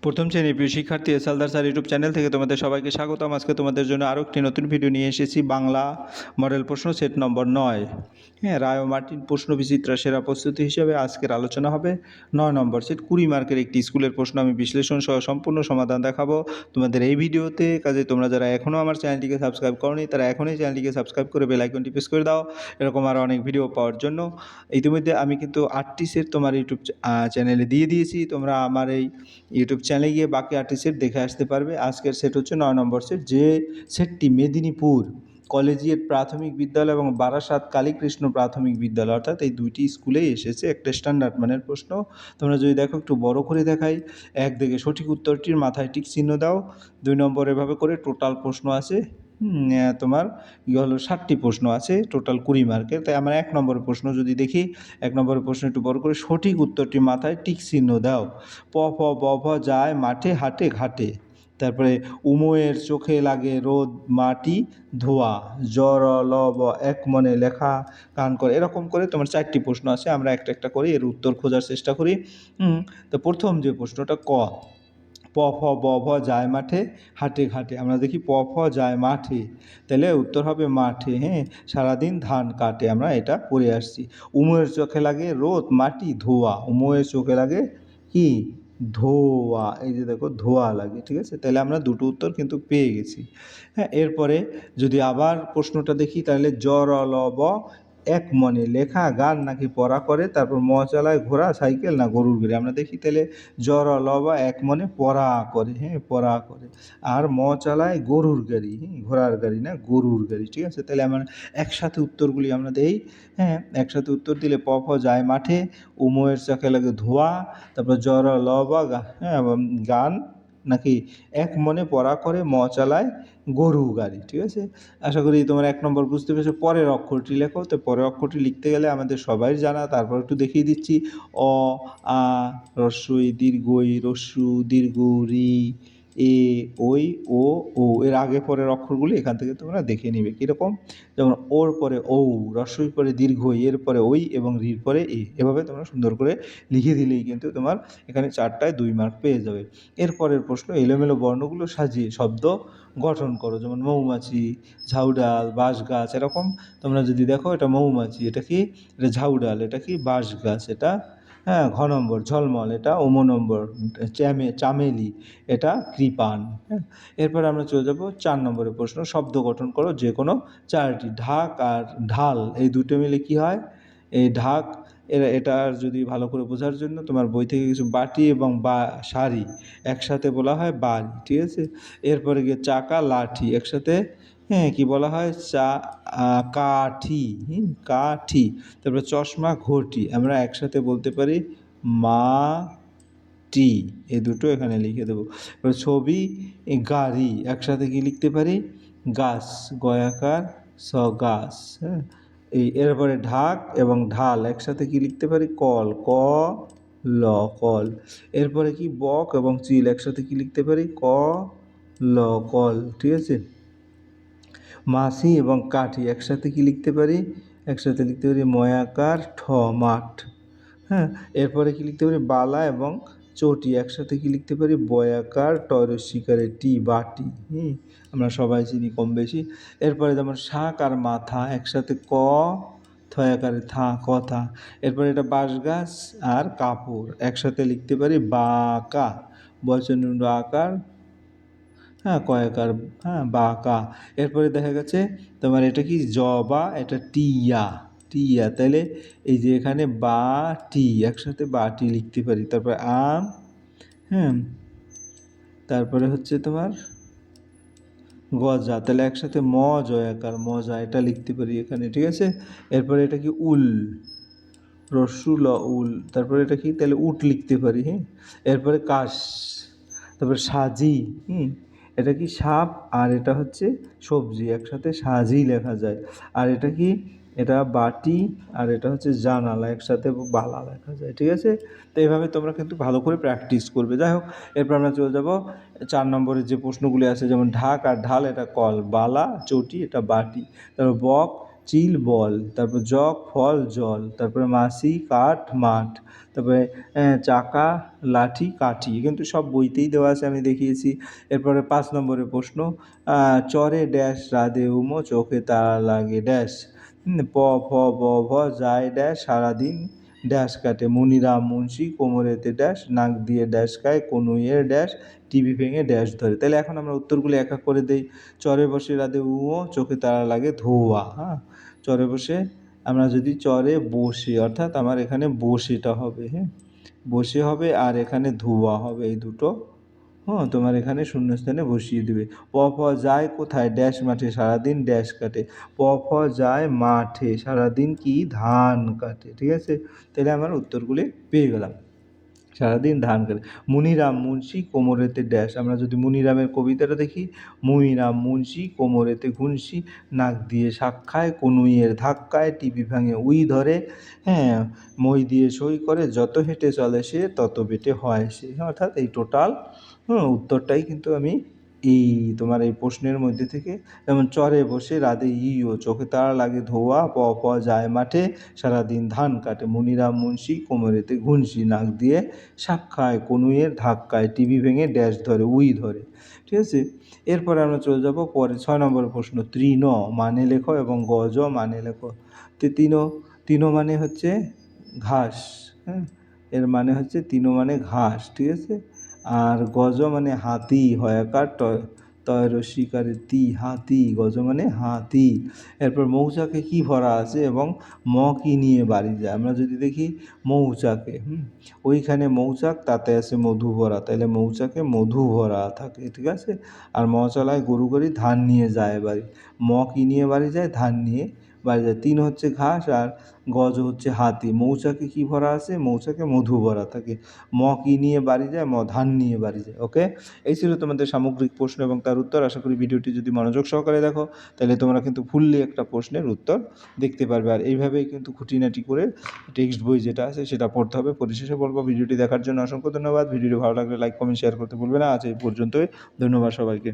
প্রথম শ্রেণীর প্রিয় শিক্ষার্থী এসালদার স্যার ইউটিউব চ্যানেল থেকে তোমাদের সবাইকে স্বাগতম। আজকে তোমাদের জন্য আরও একটি নতুন ভিডিও নিয়ে এসেছি। বাংলা মডেল প্রশ্ন সেট নম্বর 9। রায় ও মার্টিন প্রশ্ন বিচিত্রা সেরা প্রস্তুতি হিসেবে আজকের আলোচনা হবে 9 নম্বর সেট 20 মার্কের একটি স্কুলের প্রশ্ন। আমি বিশ্লেষণ সহ সম্পূর্ণ সমাধান দেখাবো তোমাদের এই ভিডিওতে। কাজে তোমরা যারা এখনও আমার চ্যানেলটিকে সাবস্ক্রাইব করোনি তারা এখনই চ্যানেলটিকে সাবস্ক্রাইব করে বেল আইকনটি প্রেস করে দাও এরকম আরও অনেক ভিডিও পাওয়ার জন্য। ইতিমধ্যে আমি কিন্তু 8টি সেট তোমার ইউটিউব চ্যানেলে দিয়ে দিয়েছি। তোমরা আমার এই ইউটিউব চ্যানেলে গিয়ে বাকি 8টি সেট দেখে আসতে পারবে। আজকের সেট হচ্ছে 9 নম্বর সেট, যে সেটটি মেদিনীপুর কলেজিয়েট প্রাথমিক বিদ্যালয় এবং বারাসাত কালীকৃষ্ণ প্রাথমিক বিদ্যালয়, অর্থাৎ এই দুইটি স্কুলেই এসেছে একটা স্ট্যান্ডার্ড মানের প্রশ্ন। তোমরা যদি দেখো একটু বড় করে দেখাই, এক দিকে সঠিক উত্তরটির মাথায় টিক চিহ্ন দাও। 2 নম্বর এভাবে করে টোটাল প্রশ্ন আছে তোমার হলো 60টি প্রশ্ন আছে, টোটাল 20 মার্কের। তাই আমরা 1 নম্বরের প্রশ্ন যদি দেখি, 1 নম্বরের প্রশ্ন একটু বড় করে সঠিক উত্তরটির মাথায় টিক চিহ্ন দাও। প ফ ব ভ যায় মাঠে হাটে ঘাটে। তারপরে উময়ের চোখে লাগে রোদ মাটি ধোয়া, জ্বর ল ব এক মনে লেখা গান করে। এরকম করে তোমার 4টি প্রশ্ন আছে, আমরা একটা একটা করে এর উত্তর খোঁজার চেষ্টা করি। তো প্রথম যে প্রশ্নটা ক, প ফ ব ভ যায় মাঠে হাটে ঘাটে। আমরা দেখি প ফ যায় মাঠে, তাহলে উত্তর হবে মাঠে। সারাদিন ধান কাটে, আমরা এটা পড়ে আসছি। উময়ের চোখে লাগে রোদ মাটি ধোয়া, উময়ের চোখে লাগে কি ধোয়া, এই যে দেখো ধোয়া লাগে, ঠিক আছে। তাহলে আমরা দুটো উত্তর কিন্তু পেয়ে গেছি। এরপরে যদি আবার প্রশ্নটা দেখি, তাহলে জ্বর ল ব এক মনে লেখা গান নাকি পড়া করে, তারপর চালায় ঘোড়া সাইকেল না গরুর গাড়ি। আমরা দেখি তাহলে জ্বর লবা এক মনে পড়া করে, পড়া করে। আর চালায় গরুর গাড়ি, ঘোড়ার গাড়ি না গরুর গাড়ি, ঠিক আছে। তাহলে আমরা একসাথে উত্তরগুলি আমরা দেই। একসাথে উত্তর দিলে প ফ যায় মাঠে, উময়ের চোখে লাগে ধোয়া, তারপর জ্বর লবা গান নাকি এক মনে পড়া করে, চালায় গরু গাড়ি, ঠিক আছে। আশা করি তোমার 1 নম্বর বুঝতে পেরেছো। পরের অক্ষরটি লেখো। তো পরের অক্ষরটি লিখতে গেলে আমাদের সবাই জানা, তারপর একটু দেখিয়ে দিচ্ছি। অ আ হ্রস্ব ই দীর্ঘ ই হ্রস্ব দীর্ঘ রি এ ওই ও ও, এর আগে পরের অক্ষরগুলি এখান থেকে তোমরা দেখে নিবে কীরকম। যেমন ওর পরে ঔ, হ্রস্বই পরে দীর্ঘ ই, এর পরে ওই এবং রির পরে এ। এভাবে তোমরা সুন্দর করে লিখে দিলেই কিন্তু তোমার এখানে 4টায় 2 মার্ক পেয়ে যাবে। এরপরের প্রশ্ন, এলোমেলো বর্ণগুলো সাজিয়ে শব্দ গঠন করো। যেমন মৌমাছি, ঝাউডাল, বাঁশ গাছ, এরকম। তোমরা যদি দেখো এটা মৌমাছি, এটা কি, এটা ঝাউডাল, এটা কি বাঁশ গাছ, এটা ঘ নম্বর ঝলমল, এটা ওম নম্বর চামেলি, এটা কৃপান। এরপর আমরা চলে যাব 4 নম্বরের প্রশ্ন, শব্দ গঠন করো যে কোনো 4টি। ঢাক আর ঢাল এই দুটো মিলে কি হয়, এই ঢাক। এটার যদি ভালো করে বোঝার জন্য তোমার বই থেকে কিছু বাটি এবং শাড়ি একসাথে বলা হয় বাড়ি, ঠিক আছে। এরপরে গিয়ে চাকা লাঠি একসাথে কি বলা হয়, কাঠি, কাঠি। তারপরে চশমা ঘটি আমরা একসাথে বলতে পারি মাটি, এই দুটো এখানে লিখে দেবো। এবার ছবি গাড়ি একসাথে কি লিখতে পারি, গাছ, গয়াকার স গাছ। এরপরে ঢাক এবং ঢাল একসাথে কি লিখতে পারি, কল, ক ল কল। এরপরে কি বক এবং চিল একসাথে কি লিখতে পারি, ক ল কল, ঠিক আছে। মাছি এবং কাঠি একসাথে কি লিখতে পারি, একসাথে লিখতে পারি ময়াকার ঠ মাঠ। এরপরে কি লিখতে পারি, বালা এবং চটি একসাথে কি লিখতে পারি, বয়াকার টয়রসিকারে টি বাটি। আমরা সবাই চিনি কম বেশি। এরপরে যেমন শাক আর মাথা একসাথে ক থয়াকারে থা কথা। এরপরে এটা বাঁশ গাছ আর কাপড় একসাথে লিখতে পারি বাঁকা, বচনমূল আকার কয়াকার বাঁকা। এরপরে দেখা গেছে তোমার এটা কি জবা, এটা টিয়া, টিয়া। তাহলে এই যে এখানে বাটি একসাথে বাটি লিখতে পারি। তারপরে আম, তারপরে হচ্ছে তোমার গজা, তাহলে একসাথে জয়াকার মজা, এটা লিখতে পারি এখানে, ঠিক আছে। এরপরে এটা কি উল, রসুল উল। তারপরে এটা কি, তাহলে উট লিখতে পারি। এরপরে কাশ, তারপরে সাজি, এটা কি সাপ, আর এটা হচ্ছে সবজি, একসাথে সাজি লেখা যায়। আর এটা কি, এটা বাটি, আর এটা হচ্ছে জানালা, একসাথে বালা লেখা যায়, ঠিক আছে। তো এইভাবে তোমরা কিন্তু ভালো করে প্র্যাকটিস করবে। যাই হোক, এরপর আমরা চলে যাব 4 নম্বরের যে প্রশ্নগুলি আছে, যেমন ঢাক আর ঢাল এটা কল, বালা চটি এটা বাটি, তারপর বক চিল বল, তারপর জগ ফল জল, তারপরে মাসি কাঠ মাঠ, তারপরে চাকা লাঠি কাঠি, কিন্তু সব বইতেই দেওয়া আছে, আমি দেখিয়েছি। এরপরে 5 নম্বরের প্রশ্ন, চরে ড্যাশ রাধে উমো চোখে তারা লাগে ড্যাশ, প ফ ব ভ যায় ড্যাশ সারাদিন ড্যাশ কাটে, মুনিরাম মুন্সি কোমরেতে ড্যাশ নাক দিয়ে ড্যাশ খায় কনুইয়ের ড্যাশ টিভি ভেঙে ড্যাশ ধরে। তাহলে এখন আমরা উত্তরগুলো এক এক করে দেই। চরে বসে রাধে উমো চোখে তারা লাগে ধোয়া, হ্যাঁ, চরে বসে, আমরা যদি চরে বসে, অর্থাৎ আমার এখানে বসেটা হবে, হ্যাঁ, বসে হবে, আর এখানে ধোয়া হবে, এই দুটো, হ্যাঁ, তোমার এখানে শূন্যস্থানে বসিয়ে দেবে। প ফ যায় কোথায় ড্যাশ মাঠে সারাদিন ড্যাশ কাটে, প ফ যায় মাঠে সারাদিন কি ধান কাটে, ঠিক আছে। তাহলে আমার উত্তরগুলি পেয়ে গেলাম। সারাদিন ধান কাটে। মুনিরাম মুন্সি কোমরেতে ড্যাশ, আমরা যদি মুনিরামের কবিতাটা দেখি, মুনিরাম মুন্সি কোমরেতে ঘুনসি নাক দিয়ে শাক খায় কনুইয়ের ধাক্কায় টিভি ভাঙে উই ধরে, হ্যাঁ, মই দিয়ে সই করে যত হেঁটে চলে সে তত বেটে হয় সে, অর্থাৎ এই টোটাল উত্তরটাই কিন্তু আমি এই তোমার এই প্রশ্নের মধ্যে থেকে, যেমন চরে বসে রাধে ইও চোখে তারা লাগে ধোয়া, প প যায় মাঠে সারাদিন ধান কাটে, মুনিরাম মুন্সি কোমরেতে ঘুনসি নাক দিয়ে শাক খায় কনুইয়ের ধাক্কায় টিভি ভেঙে ড্যাশ ধরে উই ধরে, ঠিক আছে। এরপরে আমরা চলে যাব পরে 6 নম্বর প্রশ্ন, তৃণ মানে লেখো এবং গজ মানে লেখো। তো তৃণ মানে হচ্ছে ঘাস, হ্যাঁ, এর মানে হচ্ছে তৃণ মানে ঘাস, ঠিক আছে। আর গজ মানে হাতি, হয়াকার তয় রসিকারে তি হাতি, গজ মানে হাতি। এরপর মৌচাকে কি ভরা আছে এবং ম কি নিয়ে বাড়ি যায়, আমরা যদি দেখি মৌচাকে, ওইখানে মৌচাক তাতে আছে মধু ভরা, তাহলে মৌচাকে মধু ভরা থাকে, ঠিক আছে। আর ম চলায় গরু গাড়ি ধান নিয়ে যায় বাড়ি, ম কি নিয়ে বাড়ি যায়, ধান নিয়ে বাড়ি যায়। তিন হচ্ছে ঘাস আর গজ হচ্ছে হাতি, মৌচাকে কি ভরা আছে, মৌচাকে মধু ভরা থাকে, ম কি নিয়ে বাড়ি যায়, ম ধান নিয়ে বাড়ি যায়। ওকে, এই ছিল তোমাদের সামগ্রিক প্রশ্ন এবং তার উত্তর। আশা করি ভিডিওটি যদি মনোযোগ সহকারে দেখো তাহলে তোমরা কিন্তু ফুললি একটা প্রশ্নের উত্তর দেখতে পারবে। আর এইভাবেই কিন্তু খুঁটিনাটি করে টেক্সট বই যেটা আছে সেটা পড়তে হবে। পরিশেষে বলবো, ভিডিওটি দেখার জন্য অসংখ্য ধন্যবাদ। ভিডিওটি ভালো লাগলে লাইক কমেন্ট শেয়ার করতে ভুলবে না। আজ এই পর্যন্তই, ধন্যবাদ সবাইকে।